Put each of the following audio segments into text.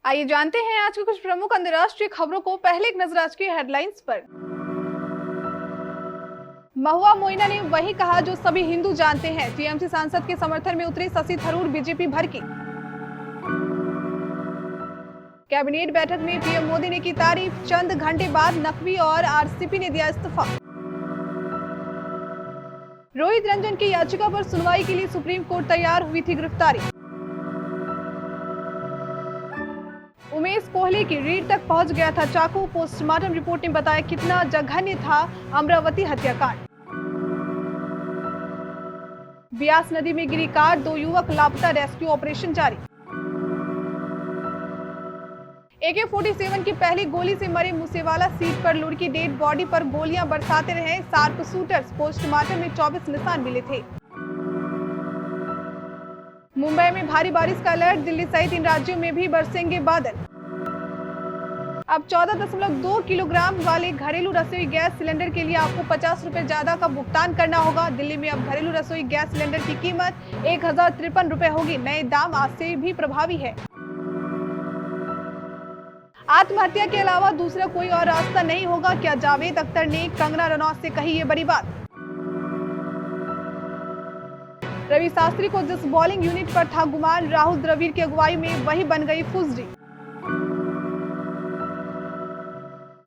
आइए जानते हैं आज की कुछ प्रमुख अंतर्राष्ट्रीय खबरों को। पहले एक नजर आज की हेडलाइंस पर। महुआ मोइना ने वही कहा जो सभी हिंदू जानते हैं। टीएमसी सांसद के समर्थन में उतरे शशि थरूर बीजेपी भड़की। कैबिनेट बैठक में पीएम मोदी ने की तारीफ। चंद घंटे बाद नकवी और आरसीपी ने दिया इस्तीफा। रोहित रंजन की याचिका पर सुनवाई के लिए सुप्रीम कोर्ट तैयार, हुई थी गिरफ्तारी। उमेश कोहली की रीढ़ तक पहुंच गया था चाकू। पोस्टमार्टम रिपोर्ट ने बताया कितना जघन्य था अमरावती हत्याकांड। ब्यास नदी में गिरी कार, 2 युवक लापता, रेस्क्यू ऑपरेशन जारी। AK-47 की पहली गोली से मरे मूसेवाला सीट पर लुढ़की डेड बॉडी पर गोलियां बरसाते रहे शार्प शूटर्स। पोस्टमार्टम में 24 निशान मिले थे। मुंबई में भारी बारिश का अलर्ट, दिल्ली सहित इन राज्यों में भी बरसेंगे बादल। अब 14.2 किलोग्राम वाले घरेलू रसोई गैस सिलेंडर के लिए आपको 50 रुपए ज्यादा का भुगतान करना होगा। दिल्ली में अब घरेलू रसोई गैस सिलेंडर की कीमत 1053 रुपए होगी। नए दाम आज से भी प्रभावी है। आत्महत्या के अलावा दूसरा कोई और रास्ता नहीं होगा, क्या जावेद अख्तर ने कंगना रनौत से कही ये बड़ी बात। रवि शास्त्री को जिस बॉलिंग यूनिट पर था गुमान, राहुल द्रविड़ की अगुवाई में वही बन गई फुजरी।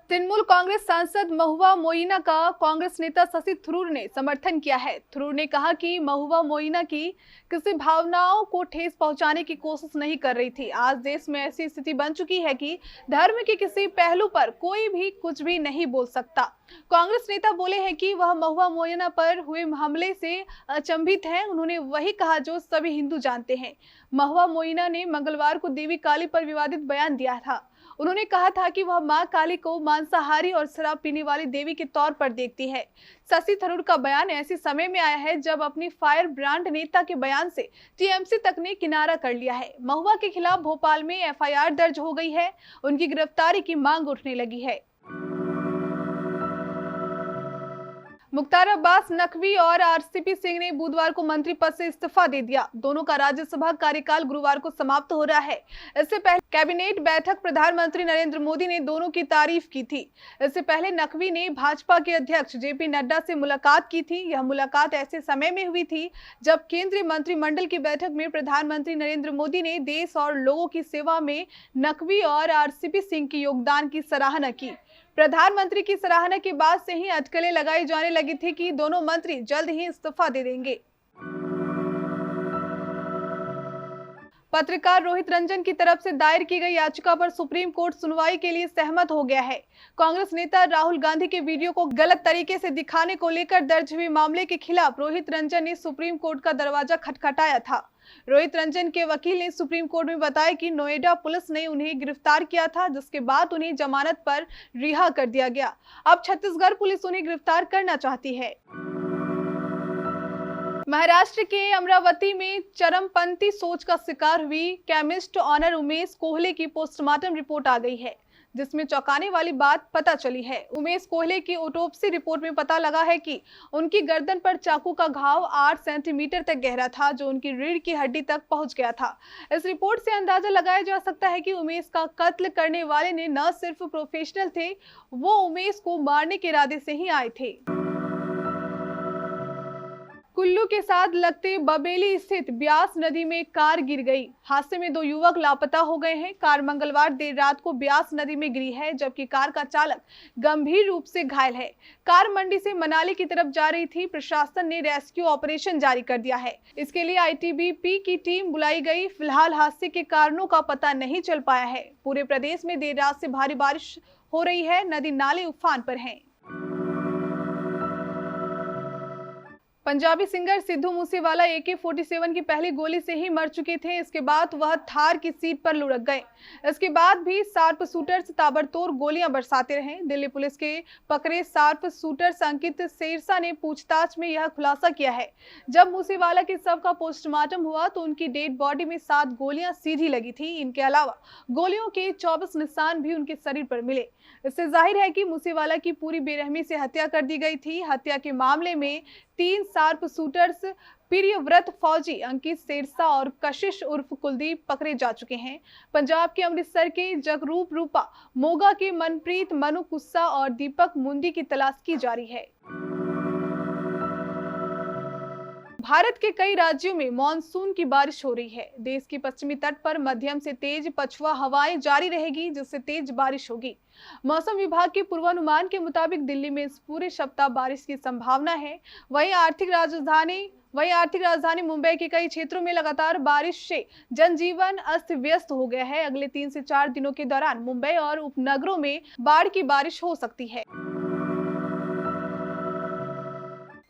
तृणमूल कांग्रेस सांसद महुआ मोइना का कांग्रेस नेता शशि थरूर ने समर्थन किया है। थरूर ने कहा कि महुआ मोइना की किसी भावनाओं को ठेस पहुंचाने की कोशिश नहीं कर रही थी। आज देश में ऐसी स्थिति बन चुकी है कि धर्म के किसी पहलू पर कोई भी कुछ भी नहीं बोल सकता। कांग्रेस नेता बोले हैं कि वह महुआ मोइना पर हुए हमले से अचंभित हैं। उन्होंने वही कहा जो सभी हिंदू जानते हैं। महुआ मोइना ने मंगलवार को देवी काली पर विवादित बयान दिया था। उन्होंने कहा था कि वह मां काली को मांसाहारी और शराब पीने वाली देवी के तौर पर देखती है। शशि थरूर का बयान ऐसे समय में आया है जब अपनी फायर ब्रांड नेता के बयान से टीएमसी तक ने किनारा कर लिया है। महुआ के खिलाफ भोपाल में एफआईआर दर्ज हो गई है। उनकी गिरफ्तारी की मांग उठने लगी है। मुख्तार अब्बास नकवी और आरसीपी सिंह ने बुधवार को मंत्री पद से इस्तीफा दे दिया। दोनों का राज्यसभा कार्यकाल गुरुवार को समाप्त हो रहा है। इससे पहले कैबिनेट बैठक प्रधानमंत्री नरेंद्र मोदी ने दोनों की तारीफ की थी। इससे पहले नकवी ने भाजपा के अध्यक्ष जेपी नड्डा से मुलाकात की थी। यह मुलाकात ऐसे समय में हुई थी जब केंद्रीय मंत्रिमंडल की बैठक में प्रधानमंत्री नरेंद्र मोदी ने देश और लोगों की सेवा में नकवी और आरसीपी सिंह के योगदान की सराहना की। प्रधानमंत्री की सराहना के बाद से ही अटकलें लगाई जाने लगी थी कि दोनों मंत्री जल्द ही इस्तीफा दे देंगे। पत्रकार रोहित रंजन की तरफ से दायर की गई याचिका पर सुप्रीम कोर्ट सुनवाई के लिए सहमत हो गया है। कांग्रेस नेता राहुल गांधी के वीडियो को गलत तरीके से दिखाने को लेकर दर्ज हुए मामले के खिलाफ रोहित रंजन ने सुप्रीम कोर्ट का दरवाजा खटखटाया था। रोहित रंजन के वकील ने सुप्रीम कोर्ट में बताया कि नोएडा पुलिस ने उन्हें गिरफ्तार किया था, जिसके बाद उन्हें जमानत पर रिहा कर दिया गया। अब छत्तीसगढ़ पुलिस उन्हें गिरफ्तार करना चाहती है। महाराष्ट्र के अमरावती में चरमपंथी सोच का शिकार हुई केमिस्ट ऑनर उमेश कोहले की पोस्टमार्टम रिपोर्ट आ गई है, जिसमें चौंकाने वाली बात पता चली है। उमेश कोहले की ऑटोप्सी रिपोर्ट में पता लगा है कि उनकी गर्दन पर चाकू का घाव 8 सेंटीमीटर तक गहरा था, जो उनकी रीढ़ की हड्डी तक पहुंच गया था। इस रिपोर्ट से अंदाजा लगाया जा सकता है कि उमेश का कत्ल करने वाले ने न सिर्फ प्रोफेशनल थे, वो उमेश को मारने के इरादे से ही आए थे। कुल्लू के साथ लगते बबेली स्थित ब्यास नदी में कार गिर गई। हादसे में 2 युवक लापता हो गए हैं। कार मंगलवार देर रात को ब्यास नदी में गिरी है, जबकि कार का चालक गंभीर रूप से घायल है। कार मंडी से मनाली की तरफ जा रही थी। प्रशासन ने रेस्क्यू ऑपरेशन जारी कर दिया है। इसके लिए आईटीबीपी की टीम बुलाई गई। फिलहाल हादसे के कारणों का पता नहीं चल पाया है। पूरे प्रदेश में देर रात से भारी बारिश हो रही है। नदी नाले उफान पर हैं। पंजाबी सिंगर सिद्धू मूसेवाला AK-47 की पहली गोली से ही मर चुके थे। इसके बाद वह थार की सीट पर लुढ़क गए। इसके बाद भी शार्प शूटर्स ताबड़तोड़ गोलियां बरसाते रहे। दिल्ली पुलिस के पकड़े शार्प शूटर्स अंकित शेरसा ने पूछताछ में यह खुलासा किया है। जब मूसेवाला के शव का पोस्टमार्टम हुआ तो उनकी डेड बॉडी में 7 गोलियां सीधी लगी थी। इनके अलावा गोलियों के 24 निशान भी उनके शरीर पर मिले। इससे जाहिर है कि मूसेवाला की पूरी बेरहमी से हत्या कर दी गई थी। हत्या के मामले में 3 शार्प शूटर्स प्रियव्रत फौजी, अंकित सिरसा और कशिश उर्फ कुलदीप पकड़े जा चुके हैं। पंजाब के अमृतसर के जगरूप रूपा, मोगा के मनप्रीत, मनु कुस्सा और दीपक मुंडी की तलाश की जा रही है। भारत के कई राज्यों में मानसून की बारिश हो रही है। देश के पश्चिमी तट पर मध्यम से तेज पछुआ हवाएं जारी रहेगी, जिससे तेज बारिश होगी। मौसम विभाग के पूर्वानुमान के मुताबिक दिल्ली में इस पूरे सप्ताह बारिश की संभावना है। वहीं आर्थिक राजधानी मुंबई के कई क्षेत्रों में लगातार बारिश से जनजीवन अस्त व्यस्त हो गया है। अगले 3 से 4 दिनों के दौरान मुंबई और उपनगरों में बाढ़ की बारिश हो सकती है।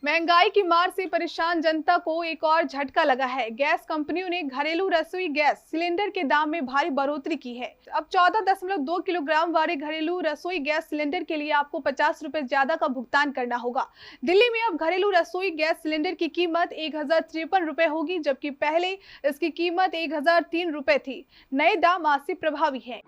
महंगाई की मार से परेशान जनता को एक और झटका लगा है। गैस कंपनियों ने घरेलू रसोई गैस सिलेंडर के दाम में भारी बढ़ोतरी की है। अब 14.2 किलोग्राम वाले घरेलू रसोई गैस सिलेंडर के लिए आपको 50 रुपए ज्यादा का भुगतान करना होगा। दिल्ली में अब घरेलू रसोई गैस सिलेंडर की कीमत 1053 रुपए होगी, जबकि पहले इसकी कीमत 1003 रुपए थी। नए दाम आज से प्रभावी है।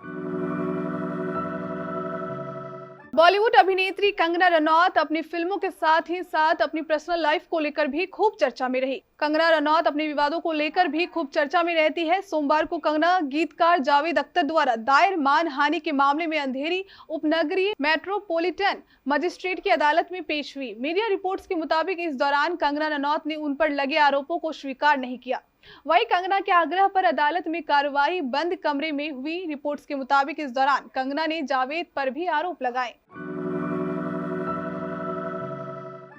बॉलीवुड अभिनेत्री कंगना रनौत अपनी फिल्मों के साथ ही साथ अपनी पर्सनल लाइफ को लेकर भी खूब चर्चा में रही। कंगना रनौत अपने विवादों को लेकर भी खूब चर्चा में रहती है। सोमवार को कंगना गीतकार जावेद अख्तर द्वारा दायर मानहानि के मामले में अंधेरी उपनगरीय मेट्रोपॉलिटन मजिस्ट्रेट की अदालत में पेश हुई। मीडिया रिपोर्ट्स के मुताबिक इस दौरान कंगना रनौत ने उन पर लगे आरोपों को स्वीकार नहीं किया। वहीं कंगना के आग्रह पर अदालत में कार्रवाई बंद कमरे में हुई। रिपोर्ट्स के मुताबिक इस दौरान कंगना ने जावेद पर भी आरोप लगाए।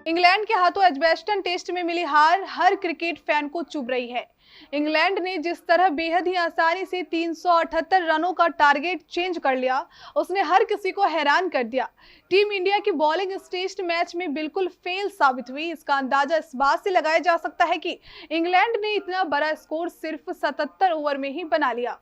इंग्लैंड के हाथों एजबेस्टन टेस्ट में मिली हार हर क्रिकेट फैन को चुभ रही है। इंग्लैंड ने जिस तरह बेहद ही आसानी से 378 रनों का टारगेट चेंज कर लिया, उसने हर किसी को हैरान कर दिया। टीम इंडिया की बॉलिंग इस टेस्ट मैच में बिल्कुल फेल साबित हुई। इसका अंदाजा इस बात से लगाया जा सकता है कि इंग्लैंड ने इतना बड़ा स्कोर सिर्फ 77 ओवर में ही बना लिया।